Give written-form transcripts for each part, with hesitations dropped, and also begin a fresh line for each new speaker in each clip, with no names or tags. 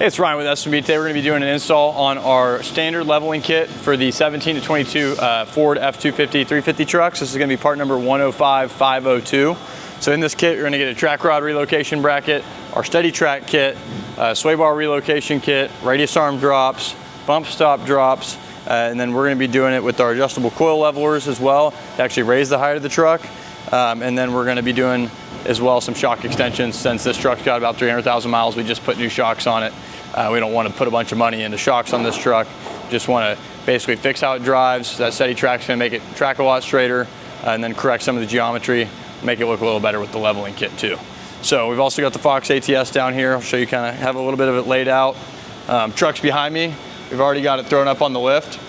Hey, it's Ryan with SMB. Today we're going to be doing an install on our standard leveling kit for the 17 to 22 Ford F-250 350 trucks. This is going to be part number 105502. So in this kit, you're going to get a track rod relocation bracket, our steady track kit, sway bar relocation kit, radius arm drops, bump stop drops, and then we're going to be doing it with our adjustable coil levelers as well to actually raise the height of the truck. And then we're going to be doing as well some shock extensions. Since this truck's got about 300,000 miles, we just put new shocks on it. We don't want to put a bunch of money into shocks on this truck. Just want to basically fix how it drives. That steady track's going to make it track a lot straighter, and then correct some of the geometry, make it look a little better with the leveling kit too. So we've also got the Fox ATS down here. I'll show you, kind of have a little bit of it laid out. Truck's behind me. We've already got it thrown up on the lift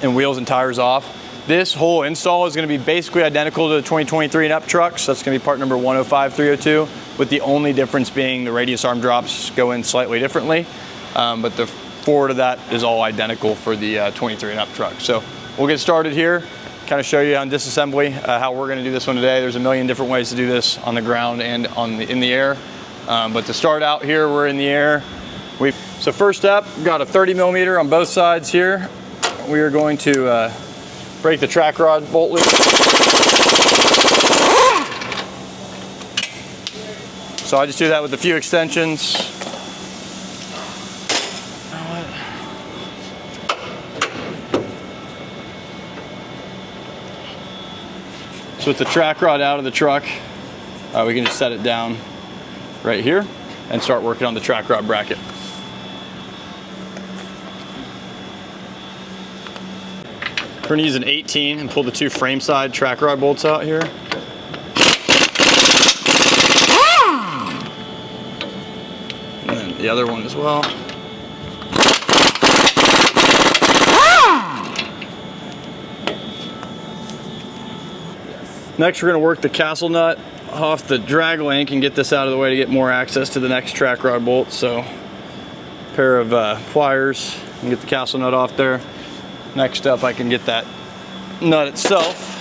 and wheels and tires off. This whole install is going to be basically identical to the 2023 and up trucks. That's going to be part number 105302, with the only difference being the radius arm drops go in slightly differently. But the forward of that is all identical for the 23 and up truck. So we'll get started here, kind of show you on disassembly how we're going to do this one today. There's a million different ways to do this on the ground and in the air. But to start out here, we're in the air. So first up, we've got a 30 millimeter on both sides here. We are going to break the track rod bolt loop. So I just do that with a few extensions. So with the track rod out of the truck, we can just set it down right here and start working on the track rod bracket. We're going to use an 18 and pull the two frame side track rod bolts out here. And then the other one as well. Next, we're going to work the castle nut off the drag link and get this out of the way to get more access to the next track rod bolt. So, a pair of pliers and get the castle nut off there. Next up, I can get that nut itself.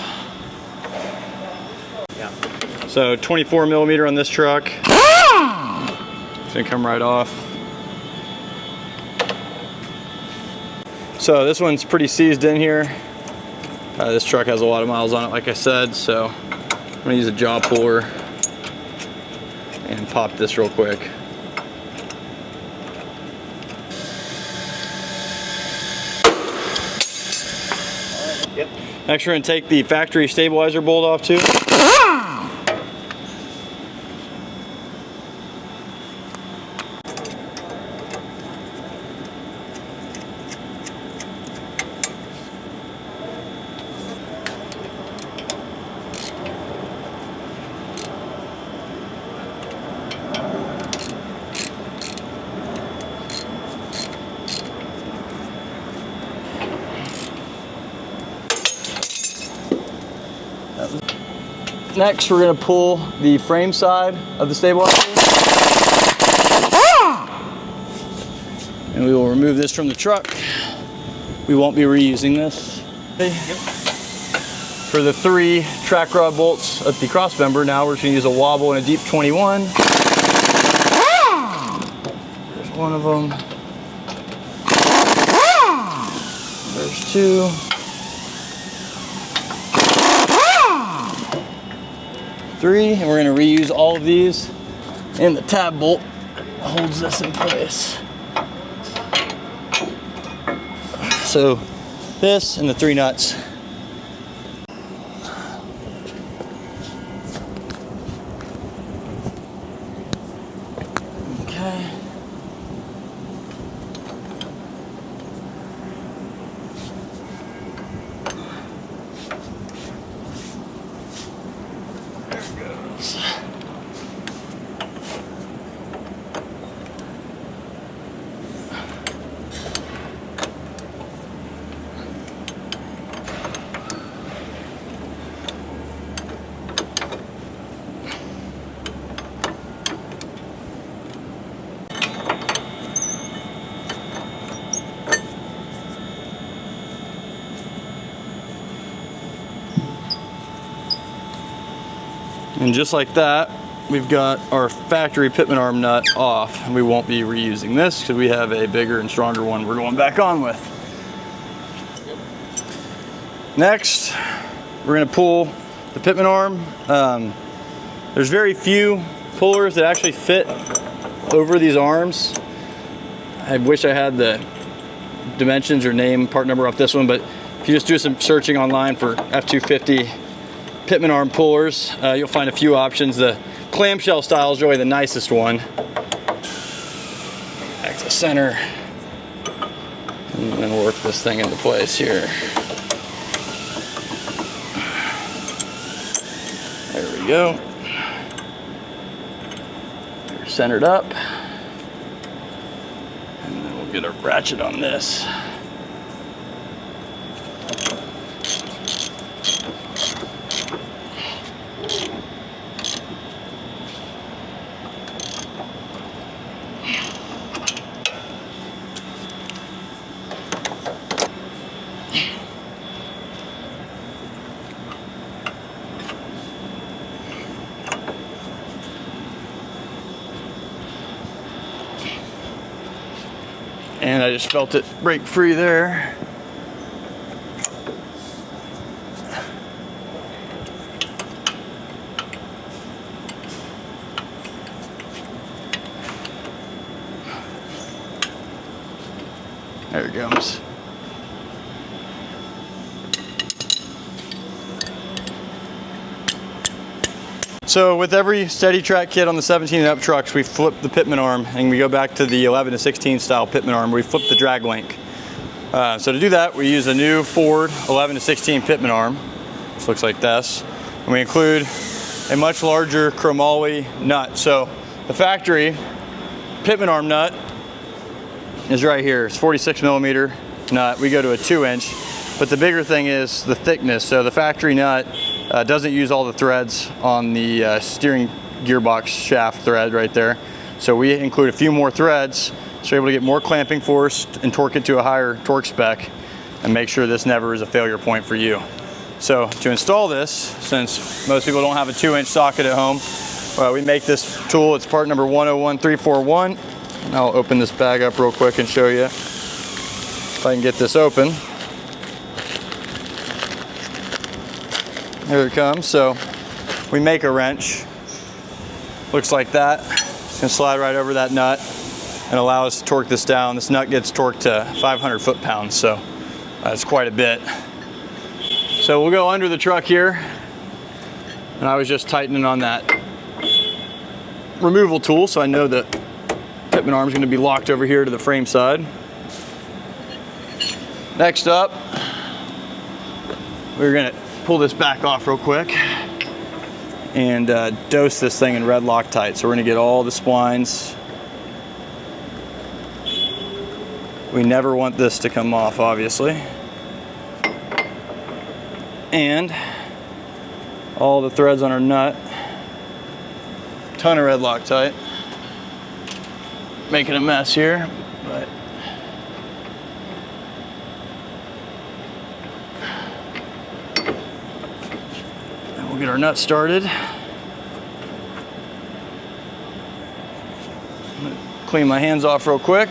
Yeah. So 24 millimeter on this truck. It's gonna come right off. So this one's pretty seized in here. This truck has a lot of miles on it, like I said, so I'm gonna use a jaw puller and pop this real quick.
Yep.
Next, we're going to take the factory stabilizer bolt off too. Next, we're going to pull the frame side of the stabilizer. And we will remove this from the truck. We won't be reusing this.
Yep.
For the three track rod bolts at the cross member, now we're just going to use a wobble and a deep 21. There's one of them. There's two. Three, and we're going to reuse all of these, and the tab bolt holds this in place. So this and the three nuts. Okay. And just like that, we've got our factory Pitman arm nut off, and we won't be reusing this because we have a bigger and stronger one we're going back on with. Next, we're gonna pull the Pitman arm. There's very few pullers that actually fit over these arms. I wish I had the dimensions or name part number off this one, but if you just do some searching online for F250 Pitman arm pullers, you'll find a few options. The clamshell style is really the nicest one. Back to center, and then work this thing into place here. There we go. They're centered up. And then we'll get a ratchet on this. And I just felt it break free there. There it comes. So with every steady track kit on the 17 and up trucks, we flip the Pitman arm, and we go back to the 11 to 16 style Pitman arm. We flip the drag link. So to do that, we use a new Ford 11 to 16 Pitman arm, which looks like this. And we include a much larger chromoly nut. So the factory Pitman arm nut is right here. It's 46 millimeter nut. We go to a 2-inch, but the bigger thing is the thickness. So the factory nut doesn't use all the threads on the steering gearbox shaft thread right there. So we include a few more threads, so we're able to get more clamping force and torque it to a higher torque spec and make sure this never is a failure point for you. So to install this, since most people don't have a 2-inch socket at home, we make this tool. It's part number 101341. I'll open this bag up real quick and show you if I can get this open. Here it comes. So we make a wrench. Looks like that. It's gonna slide right over that nut and allow us to torque this down. This nut gets torqued to 500 foot-pounds, so it's quite a bit. So we'll go under the truck here, and I was just tightening on that removal tool, so I know the Pitman arm is going to be locked over here to the frame side. Next up, we're going to pull this back off real quick and dose this thing in red Loctite. So we're going to get all the splines. We never want this to come off, obviously. And all the threads on our nut. Ton of red Loctite. Making a mess here, but and we'll get our nut started. I'm gonna clean my hands off real quick.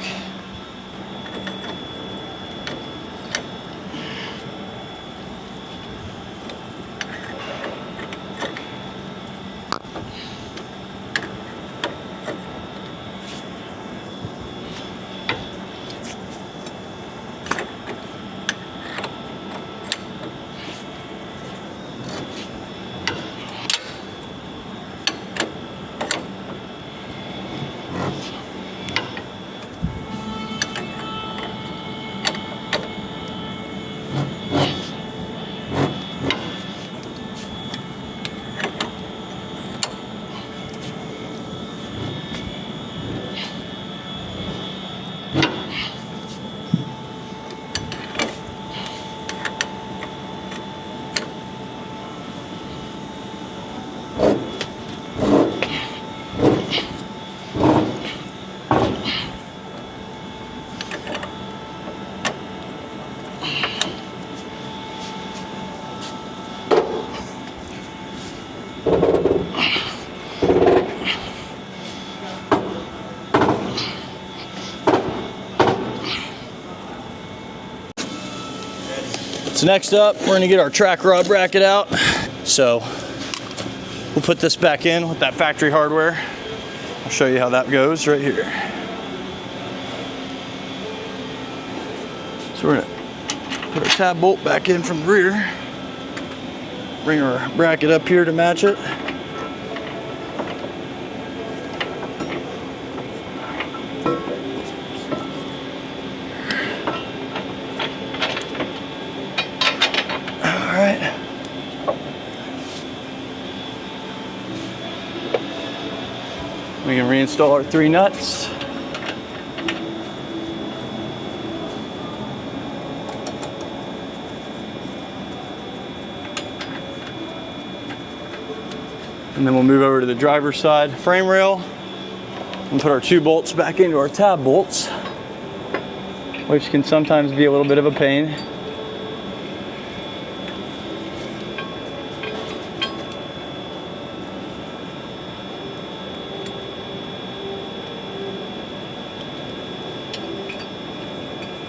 So next up, we're gonna get our track rod bracket out. So we'll put this back in with that factory hardware. I'll show you how that goes right here. So we're gonna put our tab bolt back in from the rear. Bring our bracket up here to match it. All right. We can reinstall our 3 nuts. And then we'll move over to the driver's side frame rail and put our 2 bolts back into our tab bolts, which can sometimes be a little bit of a pain.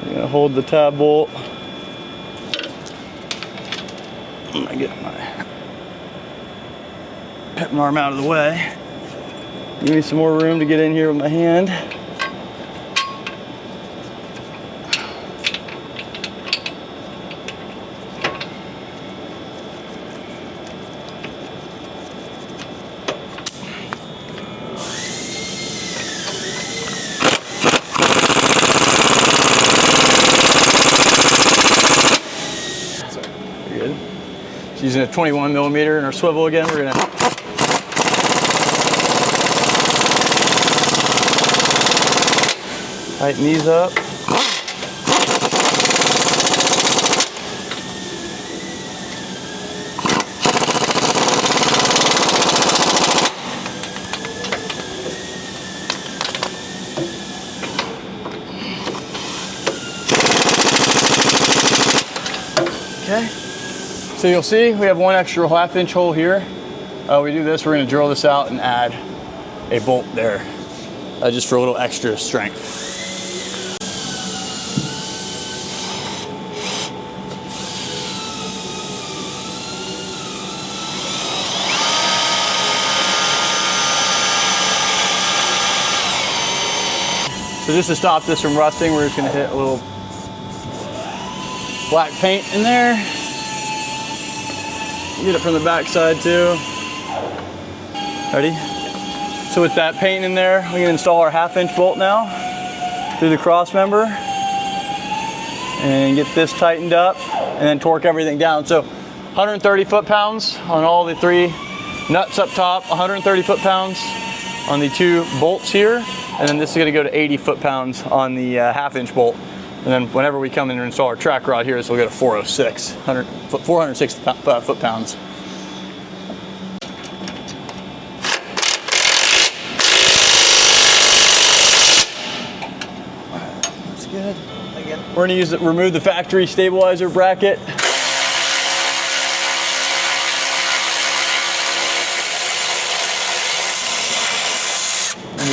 I'm gonna hold the tab bolt. I'm gonna get my Pitman arm out of the way. Give me some more room to get in here with my hand. You're good. Just using a 21mm in our swivel again. We're gonna tighten these up. Okay. So you'll see we have 1 extra 1/2" hole here. We do this, we're gonna drill this out and add a bolt there, just for a little extra strength. So just to stop this from rusting, we're just gonna hit a little black paint in there. Get it from the back side too. Ready? So with that paint in there, we can install our 1/2" bolt now through the cross member and get this tightened up and then torque everything down. So 130 foot-pounds on all the 3 nuts up top, 130 foot-pounds on the 2 bolts here. And then this is gonna go to 80 foot-pounds on the 1/2" bolt. And then whenever we come in and install our track rod here, this will go to 406, 406 foot-pounds. That's good. Again. We're gonna remove the factory stabilizer bracket.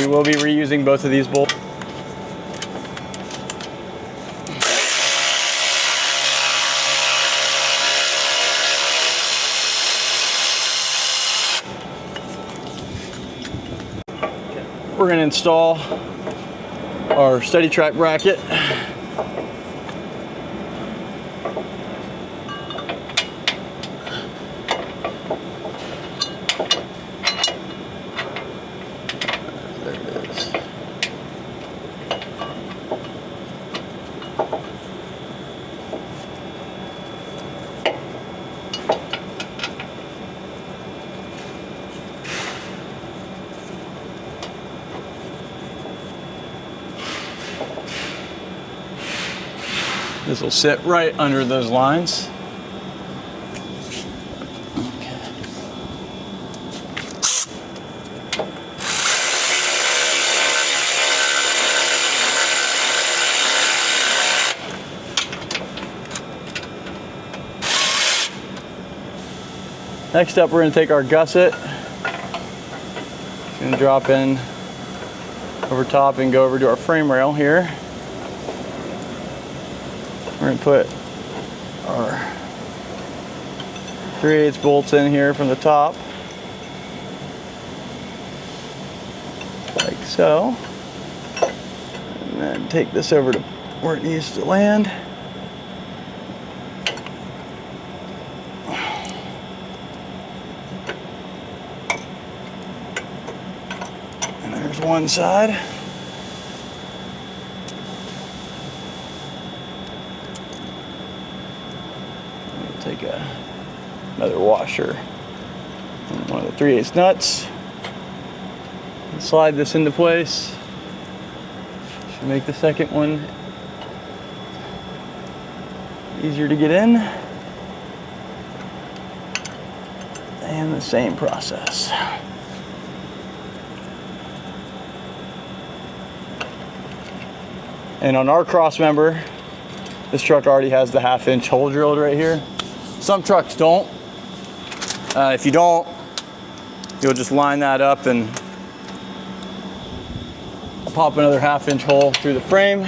We will be reusing both of these bolts. We're going to install our steady track bracket. This will sit right under those lines. Okay. Next up, we're going to take our gusset. It's going to drop in over top and go over to our frame rail here. We're going to put our 3/8 bolts in here from the top, like so. And then take this over to where it needs to land. And there's one side. Take another washer and one of the 3/8 nuts and slide this into place. Should make the second one easier to get in. And the same process. And on our cross member, this truck already has the 1/2-inch hole drilled right here. Some trucks don't. If you don't, you'll just line that up and I'll pop another 1/2-inch hole through the frame.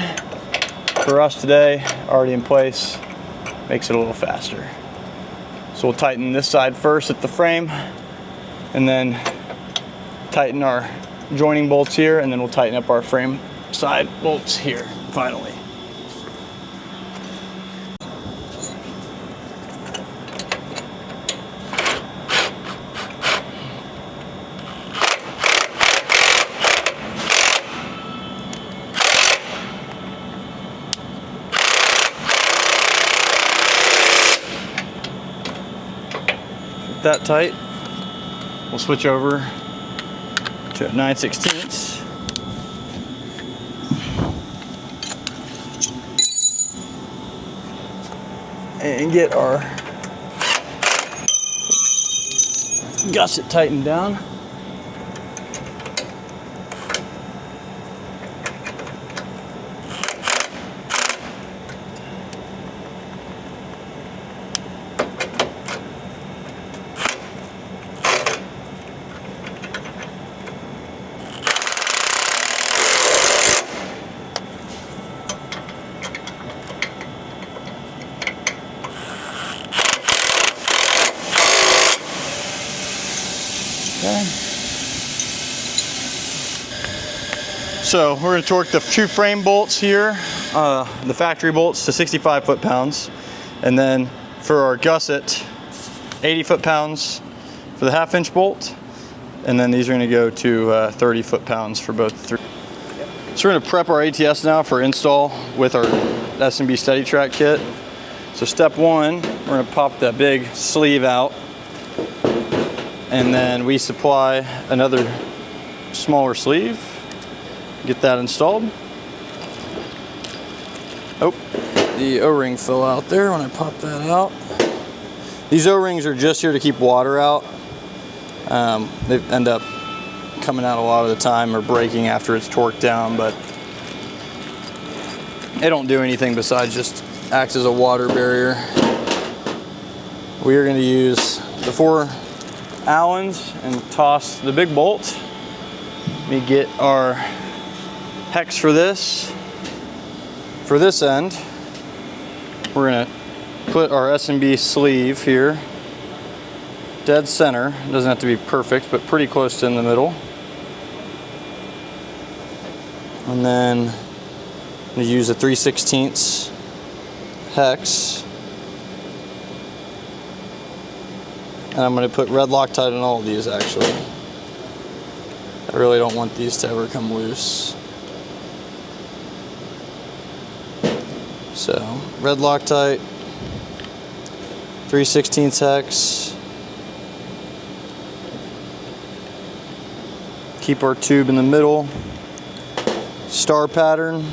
For us today, already in place, makes it a little faster. So we'll tighten this side first at the frame and then tighten our joining bolts here, and then we'll tighten up our frame side bolts here finally. That tight, we'll switch over to 9/16 and get our gusset tightened down. So we're going to torque the 2 frame bolts here, the factory bolts, to 65 foot-pounds, and then for our gusset, 80 foot-pounds for the 1/2-inch bolt, and then these are going to go to 30 foot-pounds for both the 3. So we're going to prep our ATS now for install with our S&B Steady Track kit. So step 1, we're going to pop the big sleeve out, and then we supply another smaller sleeve. Get that installed. Oh, the O-ring fell out there when I popped that out. These O-rings are just here to keep water out. They end up coming out a lot of the time or breaking after it's torqued down, but they don't do anything besides just act as a water barrier. We are going to use the 4 Allens and toss the big bolt. Let me get our hex for this. For this end, we're going to put our S&B sleeve here, dead center. It doesn't have to be perfect, but pretty close to in the middle. And then I'm going to use a 3/16 hex. And I'm going to put red Loctite on all of these, actually. I really don't want these to ever come loose. So, red Loctite, 3/16 hex. Keep our tube in the middle. Star pattern,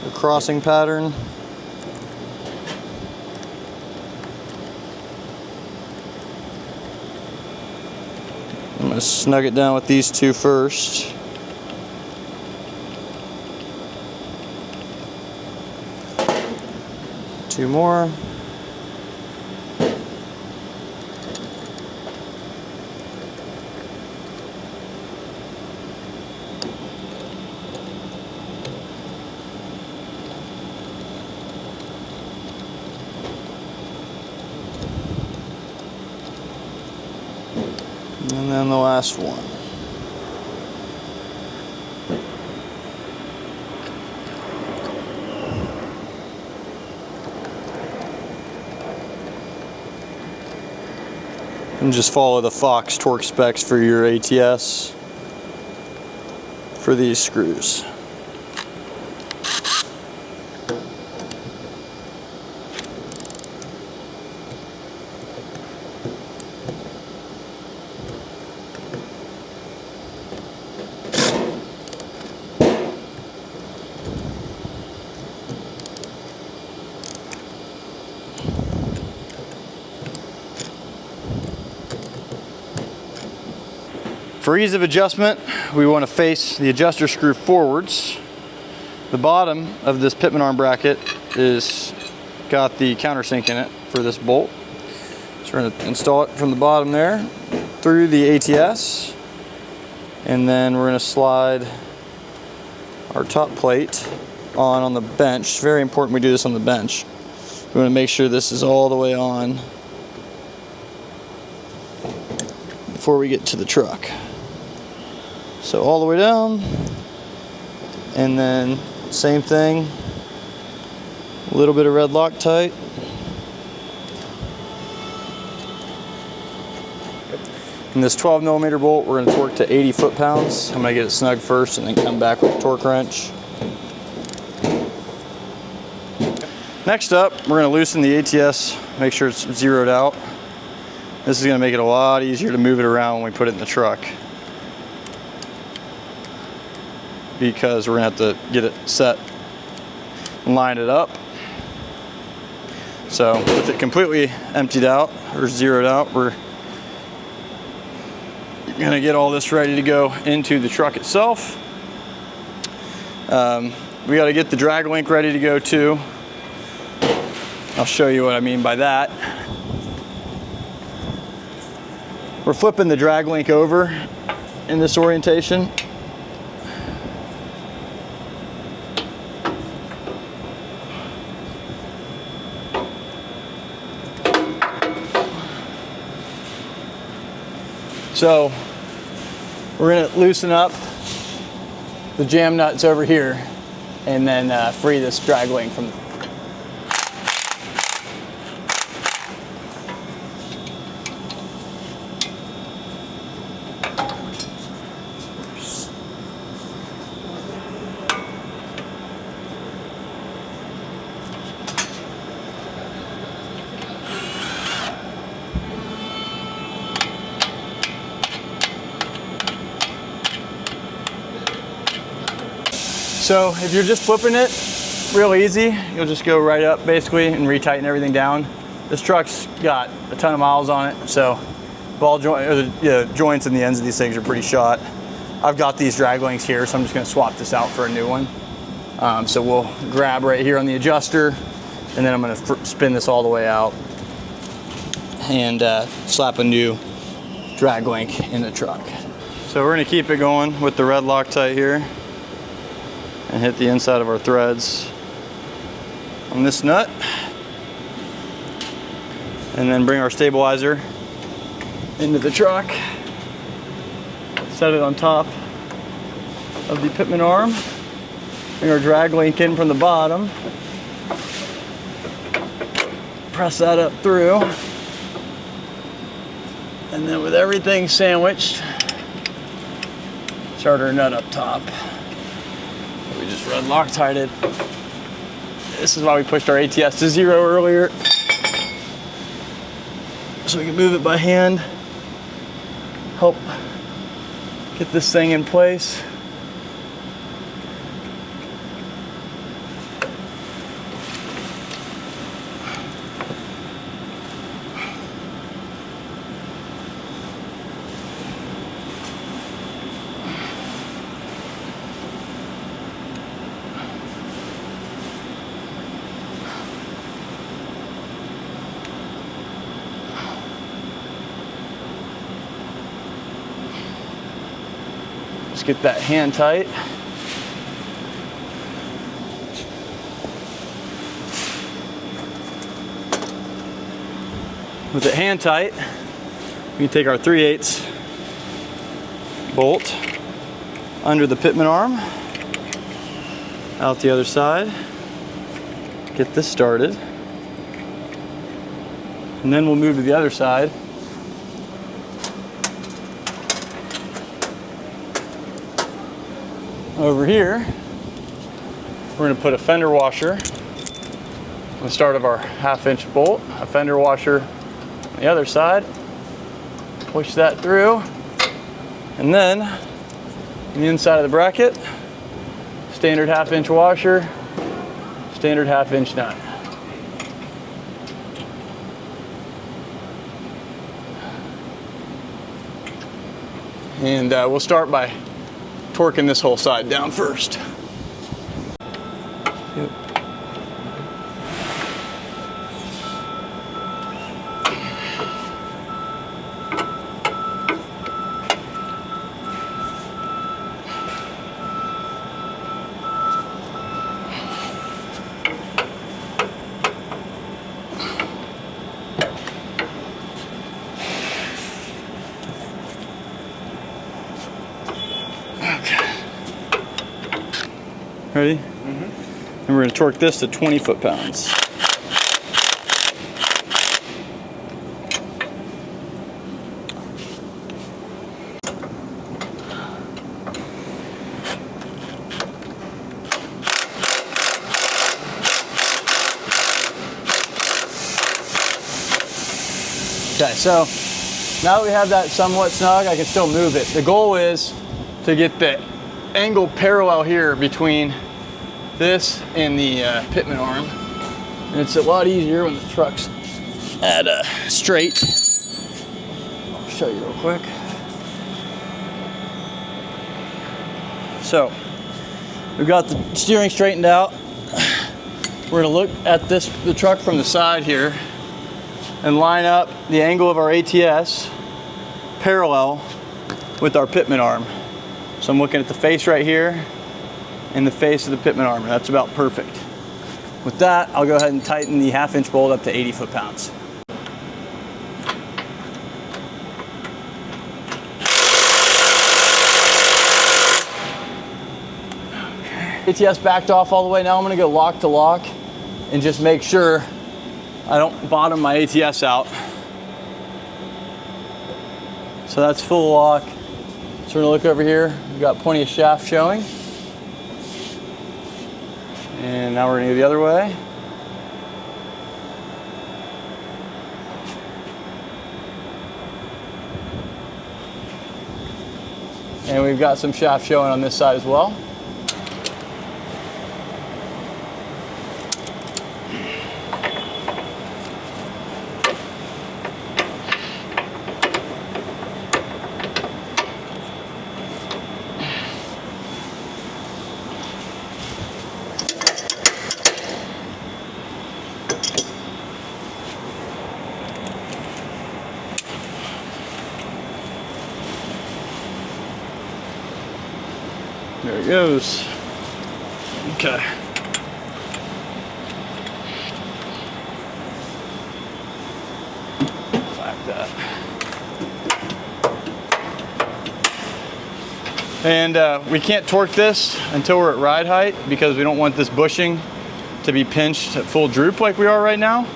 or crossing pattern. I'm going to snug it down with these 2 first. Two more. then the last one. And just follow the Fox torque specs for your ATS for these screws. For ease of adjustment, we want to face the adjuster screw forwards. The bottom of this Pitman arm bracket is got the countersink in it for this bolt. So we're going to install it from the bottom there through the ATS, and then we're going to slide our top plate on the bench. It's very important we do this on the bench. We want to make sure this is all the way on before we get to the truck. So all the way down, and then same thing, a little bit of red Loctite. And this 12mm bolt, we're going to torque to 80 foot-pounds. I'm going to get it snug first and then come back with the torque wrench. Next up, we're going to loosen the ATS, make sure it's zeroed out. This is going to make it a lot easier to move it around when we put it in the truck, because we're gonna have to get it set and line it up. So with it completely emptied out or zeroed out, we're gonna get all this ready to go into the truck itself. We got to get the drag link ready to go too. I'll show you what I mean by that. We're flipping the drag link over in this orientation. So we're going to loosen up the jam nuts over here and then free this drag link from So if you're just flipping it, real easy, you'll just go right up basically and retighten everything down. This truck's got a ton of miles on it, so ball joint, or the joints and the ends of these things are pretty shot. I've got these drag links here, so I'm just gonna swap this out for a new one. So we'll grab right here on the adjuster, and then I'm gonna spin this all the way out and slap a new drag link in the truck. So we're gonna keep it going with the red Loctite here and hit the inside of our threads on this nut, and then bring our stabilizer into the truck, set it on top of the Pitman arm, bring our drag link in from the bottom, press that up through, and then with everything sandwiched, start our nut up top. We just red Loctite it. This is why we pushed our ATS to 0 earlier, so we can move it by hand, help get this thing in place. Just get that hand tight. With it hand tight, we can take our 3/8 bolt under the Pitman arm, out the other side, get this started, and then we'll move to the other side. Over here, we're going to put a fender washer on the start of our 1/2 inch bolt, a fender washer on the other side, push that through, and then on the inside of the bracket, standard 1/2 inch washer, standard 1/2 inch nut. And we'll start by torquing this whole side down first. Yep. Ready? Mm-hmm. And we're going to torque this to 20 foot-pounds. Okay, so now that we have that somewhat snug, I can still move it. The goal is to get the angle parallel here between this and the Pitman arm, and it's a lot easier when the truck's at straight. I'll show you real quick. So we've got the steering straightened out. We're going to look at the truck from the side here and line up the angle of our ATS parallel with our Pitman arm. So I'm looking at the face right here and the face of the Pitman arm, and that's about perfect. With that, I'll go ahead and tighten the 1/2 inch bolt up to 80 foot-pounds. Okay. ATS backed off all the way. Now I'm gonna go lock to lock and just make sure I don't bottom my ATS out. So that's full lock. So we're gonna look over here. We've got plenty of shaft showing. And now we're gonna go the other way. And we've got some shaft showing on this side as well. There it goes. Okay. Like that. And we can't torque this until we're at ride height because we don't want this bushing to be pinched at full droop like we are right now.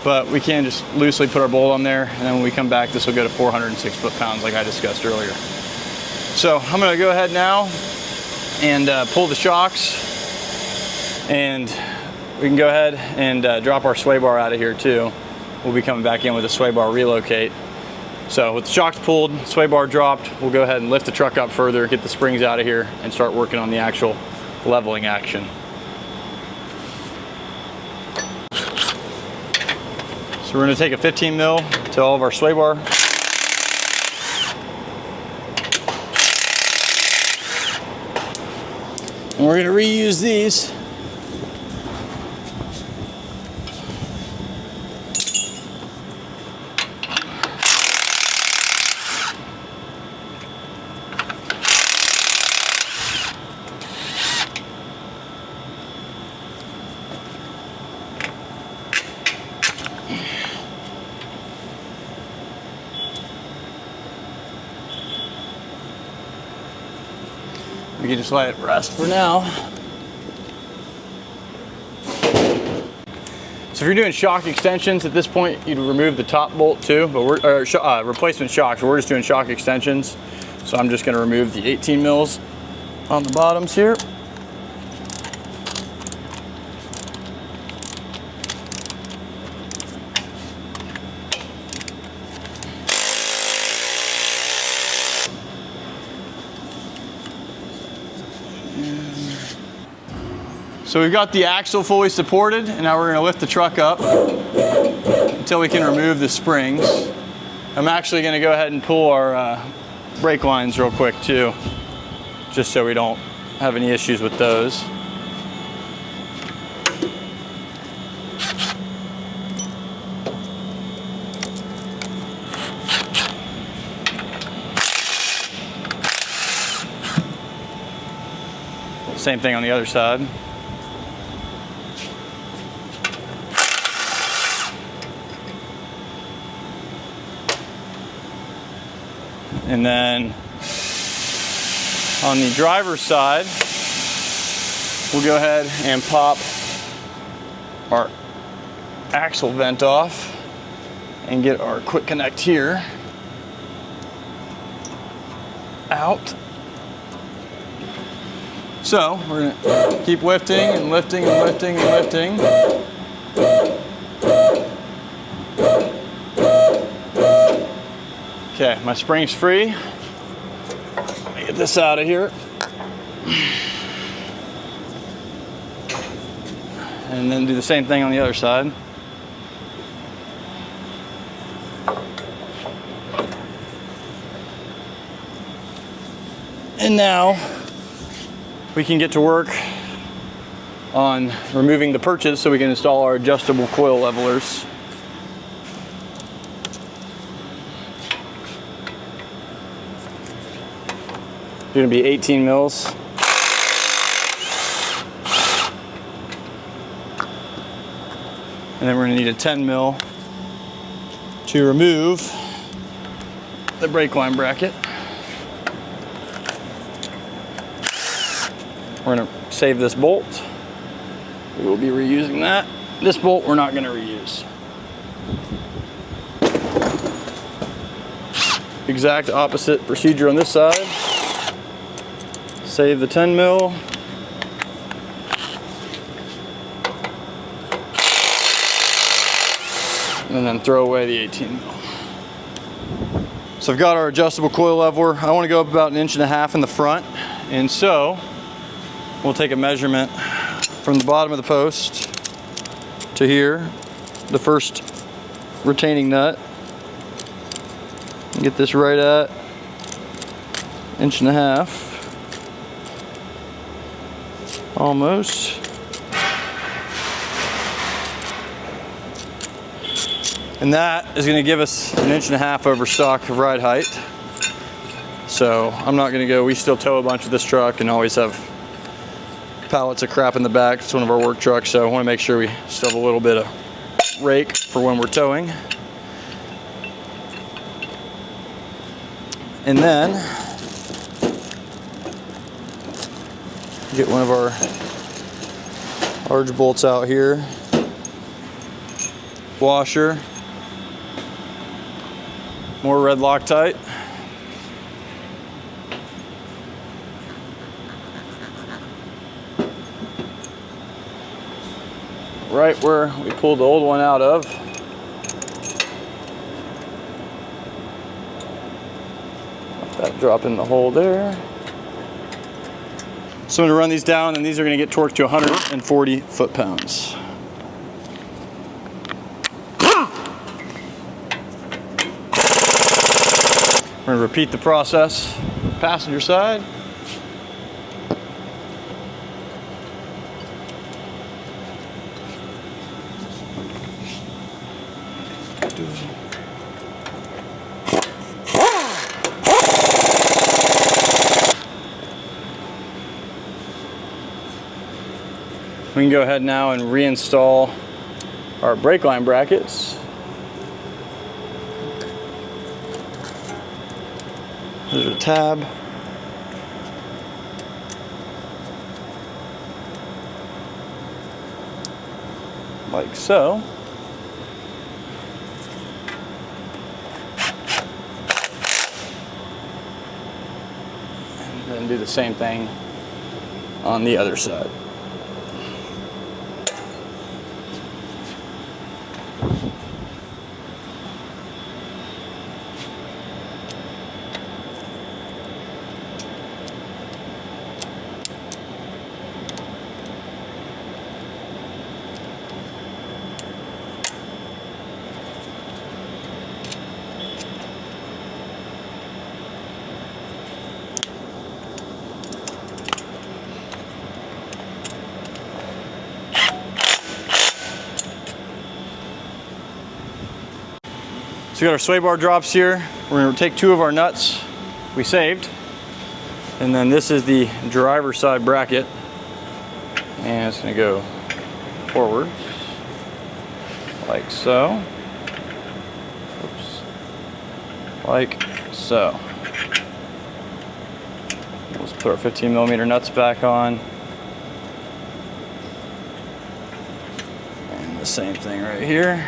But we can just loosely put our bolt on there, and then when we come back, this will go to 406 foot-pounds like I discussed earlier. So I'm gonna go ahead now and pull the shocks, and we can go ahead and drop our sway bar out of here too. We'll be coming back in with a sway bar relocate. So with the shocks pulled, sway bar dropped, we'll go ahead and lift the truck up further, get the springs out of here, and start working on the actual leveling action. So we're gonna take a 15 mil to all of our sway bar. And we're gonna reuse these. We can just let it rest for now. So if you're doing shock extensions at this point, you'd remove the top bolt too, but replacement shocks, but we're just doing shock extensions. So I'm just gonna remove the 18 mils on the bottoms here. So we've got the axle fully supported, and now we're gonna lift the truck up until we can remove the springs. I'm actually gonna go ahead and pull our brake lines real quick too, just so we don't have any issues with those. Same thing on the other side. And then on the driver's side, we'll go ahead and pop our axle vent off and get our quick connect here out. So we're gonna keep lifting and lifting and lifting and lifting. Okay, my spring's free. Let me get this out of here. And then do the same thing on the other side. And now we can get to work on removing the perches so we can install our adjustable coil levelers. They're gonna be 18 mils. And then we're gonna need a 10 mil to remove the brake line bracket. We're gonna save this bolt. We will be reusing that. This bolt we're not gonna reuse. Exact opposite procedure on this side. Save the 10 mil. And then throw away the 18 mil. So I've got our adjustable coil leveler. I want to go up about 1.5 inches in the front. And so we'll take a measurement from the bottom of the post to here, the first retaining nut. And get this right at 1.5 inches. Almost. And that is going to give us 1.5 inches over stock of ride height. So I'm not going to go, we still tow a bunch of this truck and always have pallets of crap in the back. It's one of our work trucks, so I want to make sure we still have a little bit of rake for when we're towing. And then get one of our large bolts out here, washer, more red Loctite, right where we pulled the old one out of. Let that drop in the hole there. So I'm going to run these down, and these are going to get torqued to 140 foot-pounds. We're going to repeat the process passenger side. We can go ahead now and reinstall our brake line brackets. There's a tab. like so. And then do the same thing on the other side. So we got our sway bar drops here. We're gonna take 2 of our nuts we saved. And then this is the driver side bracket. And it's gonna go forward, like so. Oops. Like so. Let's put our 15mm nuts back on. And the same thing right here.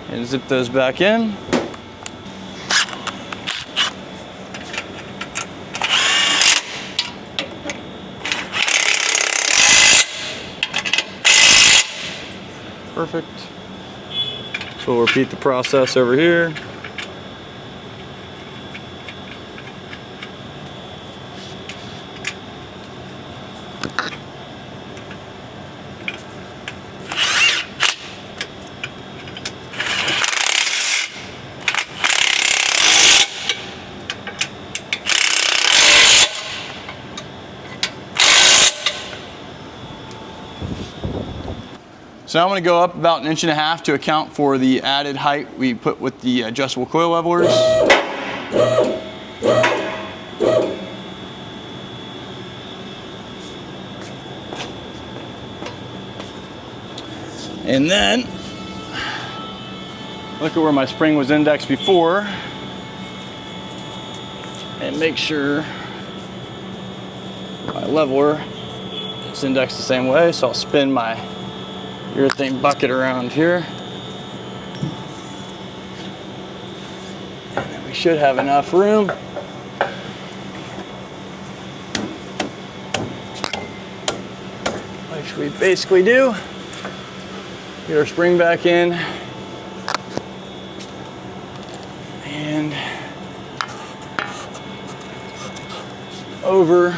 And zip those back in. Perfect. So we'll repeat the process over here. So now I'm going to go up about 1.5 inches to account for the added height we put with the adjustable coil levelers. And then, look at where my spring was indexed before, and make sure my leveler is indexed the same way. So I'll spin my urethane bucket around here. And then we should have enough room. Which we basically do. Get our spring back in. And over.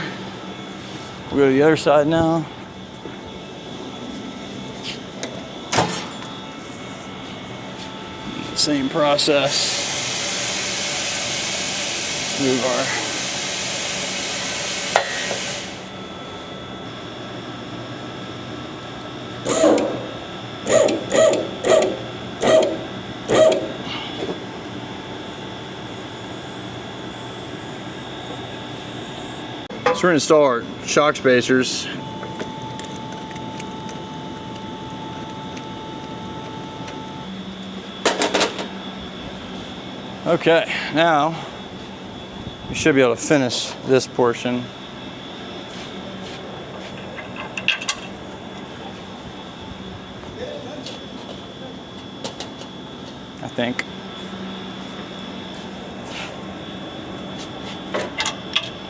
We'll go to the other side now. Same process. Move our So we're going to install our shock spacers. Okay, now we should be able to finish this portion. I think.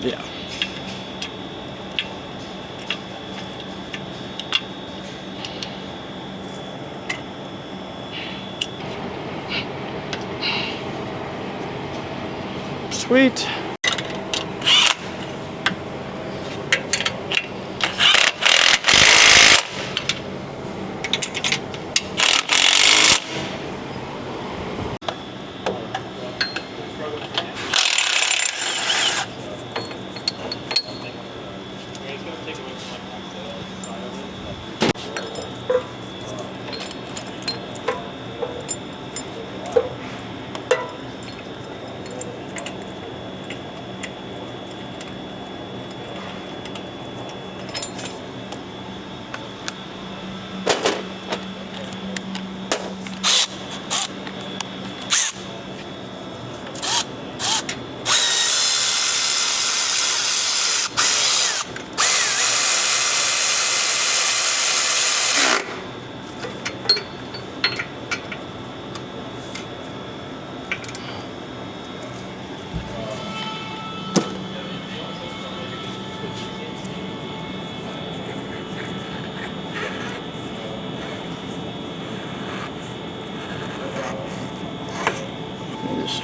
Yeah. Sweet.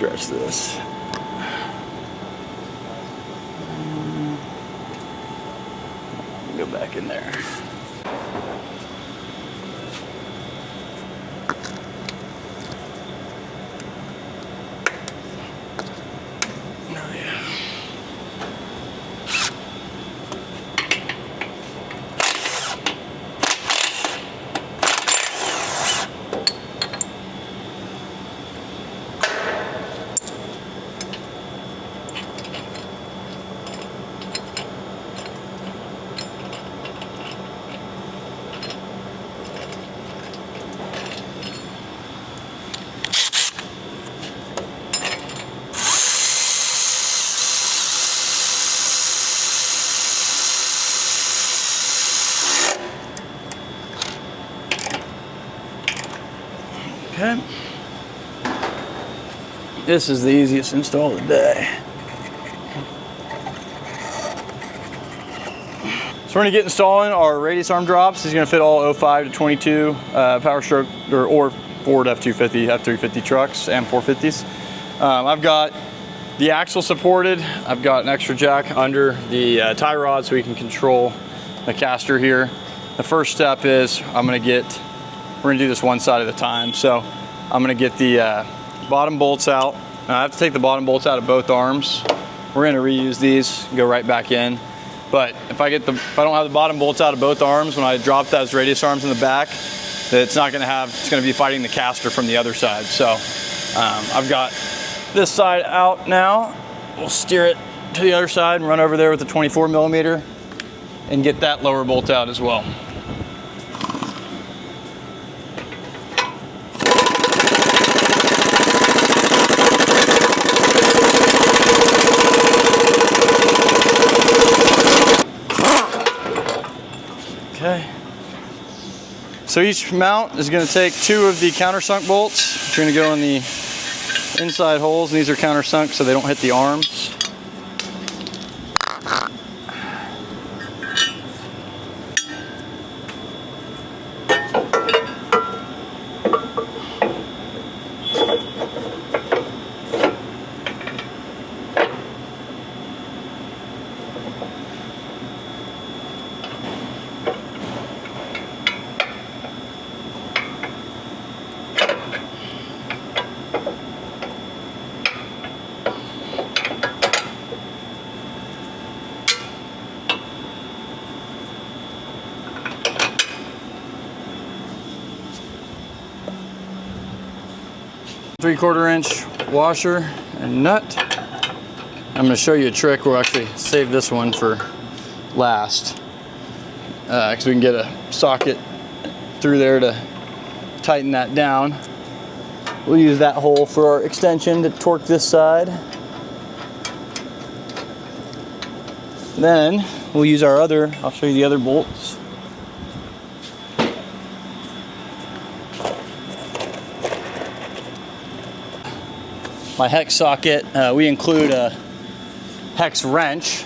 stretch this. Go back in there. Okay. This is the easiest install of the day. So we're gonna get installing our radius arm drops. These are gonna fit all 05 to 22 Power Stroke or Ford F250, F350 trucks and 450s. I've got the axle supported. I've got an extra jack under the tie rod so we can control the caster here. The first step is we're gonna do this one side at a time. So I'm gonna get the bottom bolts out. I have to take the bottom bolts out of both arms. We're gonna reuse these, go right back in. But if I don't have the bottom bolts out of both arms, when I drop those radius arms in the back, it's gonna be fighting the caster from the other side. So I've got this side out now. We'll steer it to the other side and run over there with the 24 millimeter and get that lower bolt out as well. Okay. So each mount is going to take 2 of the countersunk bolts, which are going to go in the inside holes, and these are countersunk so they don't hit the arms. Three-quarter inch washer and nut. I'm going to show you a trick. We'll actually save this one for last because we can get a socket through there to tighten that down. We'll use that hole for our extension to torque this side. Then we'll use our I'll show you the other bolts. My hex socket, we include a hex wrench,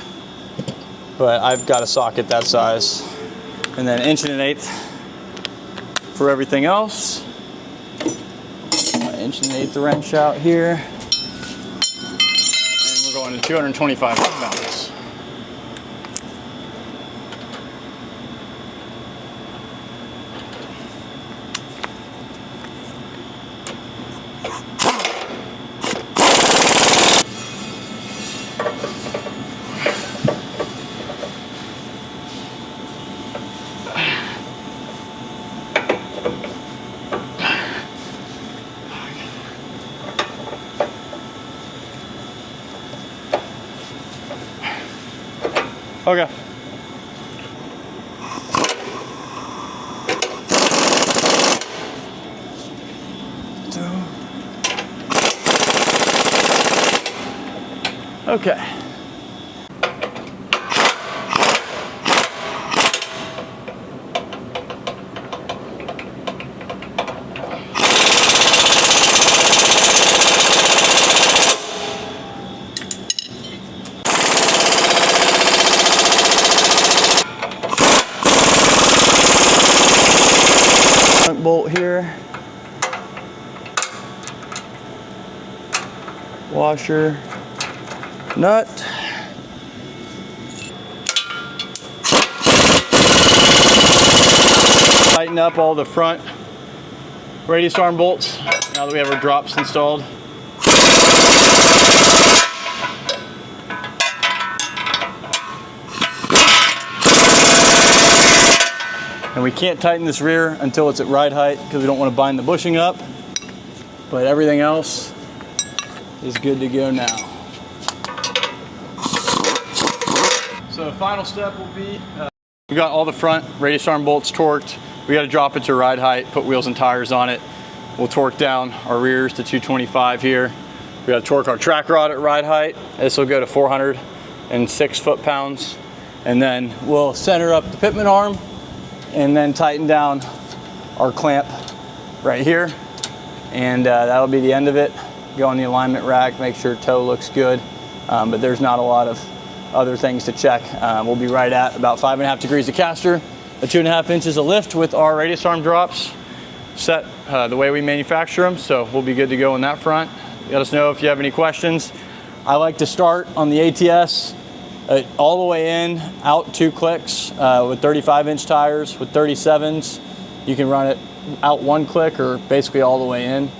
but I've got a socket that size. And then 1 1/8 for everything else. 1 1/8 wrench out here. And we're going to 225 pounds. Okay. Okay. Bolt here. washer nut. Tighten up all the front radius arm bolts now that we have our drops installed. And we can't tighten this rear until it's at ride height because we don't want to bind the bushing up, but everything else is good to go now. So the final step will be, we got all the front radius arm bolts torqued. We got to drop it to ride height, put wheels and tires on it. We'll torque down our rears to 225 here. We got to torque our track rod at ride height. This will go to 406 foot-pounds. And then we'll center up the Pitman arm and then tighten down our clamp right here. And that'll be the end of it. Go on the alignment rack, make sure toe looks good. But there's not a lot of other things to check. We'll be right at about 5.5 degrees of caster, 2.5 inches of lift with our radius arm drops set the way we manufacture them. So we'll be good to go on that front. Let us know if you have any questions. I like to start on the ATS all the way in, out 2 clicks with 35-inch tires. With 37s, you can run it out 1 click or basically all the way in.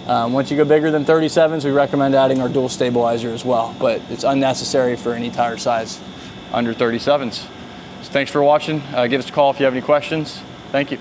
Once you go bigger than 37s, we recommend adding our dual stabilizer as well, but it's unnecessary for any tire size under 37s. So thanks for watching. Give us a call if you have any questions. Thank you.